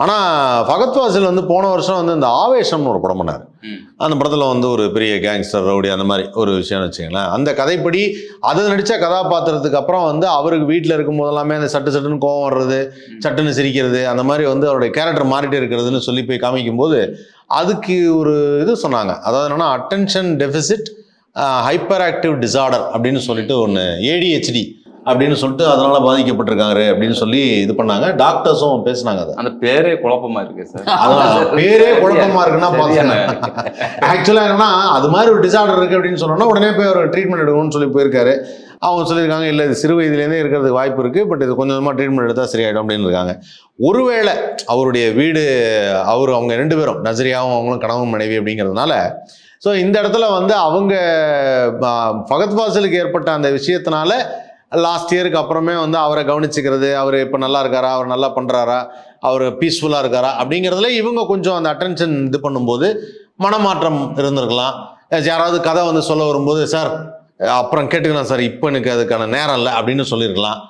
ஆனால் ஃபகத் ஃபாசில் வந்து போன வருஷம் வந்து இந்த ஆவேசம்னு ஒரு படம் பண்ணார். அந்த படத்தில் வந்து ஒரு பெரிய கேங்ஸ்டர் ரவுடி அந்த மாதிரி ஒரு விஷயம்னு வச்சுங்களேன். அந்த கதைப்படி அது நடித்த கதாபாத்திரத்துக்கு அப்புறம் வந்து அவருக்கு வீட்டில் இருக்கும் போதெல்லாமே அந்த சட்டுன்னு கோவம் வர்றது, சட்டுன்னு சிரிக்கிறது, அந்த மாதிரி வந்து அவருடைய கேரக்டர் மாறிட்டே இருக்கிறதுன்னு சொல்லி போய் காமிக்கும்போது அதுக்கு ஒரு இது சொன்னாங்க. அதாவது என்னன்னா attention deficit hyper active disorder அப்படின்னு சொல்லிட்டு ஒன்று, ADHD அப்படின்னு சொல்லிட்டு அதனால பாதிக்கப்பட்டிருக்காரு அப்படின்னு சொல்லி இது பண்ணாங்க. டாக்டர்ஸும் பேசினாங்க. அது அந்த பேரே குழப்பமா இருக்கு சார். அதான் பேரே குழப்பமா இருக்குன்னா பாத்தீங்கன்னா ஆக்சுவலா என்னன்னா அது மாதிரி ஒரு டிசார்டர் இருக்கு அப்படின்னு சொன்னோம்னா உடனே போய் ஒரு ட்ரீட்மெண்ட் எடுக்கணும்னு சொல்லி போயிருக்காரு. அவங்க சொல்லியிருக்காங்க இல்லை இது சிறு வயதுலேருந்தே இருக்கிறதுக்கு வாய்ப்பு இருக்குது, பட் இது கொஞ்சம் கொஞ்சமாக ட்ரீட்மெண்ட் எடுத்தால் சரியாயிடும் அப்படின்னு இருக்காங்க. ஒருவேளை அவருடைய வீடு அவங்க 2 பேரும் நசரியாவும் அவங்களும் கணவன் மனைவி அப்படிங்கிறதுனால ஸோ இந்த இடத்துல வந்து அவங்க ஃபகத் ஃபாசிலுக்கு ஏற்பட்ட அந்த விஷயத்தினால லாஸ்ட் இயருக்கு அப்புறமே வந்து அவரை கவனிச்சுக்கிறது, அவர் இப்போ நல்லா இருக்காரா, அவர் நல்லா பண்ணுறாரா, அவர் பீஸ்ஃபுல்லாக இருக்காரா அப்படிங்கிறதுல இவங்க கொஞ்சம் அந்த அட்டென்ஷன் இது பண்ணும்போது மனமாற்றம் இருந்திருக்கலாம். யாராவது கதை வந்து சொல்ல வரும்போது சார் அப்புறம் கேட்டுக்கலாம் சார் இப்போ எனக்கு அதுக்கான நேரம் இல்லை அப்படின்னு சொல்லியிருக்கலாம்.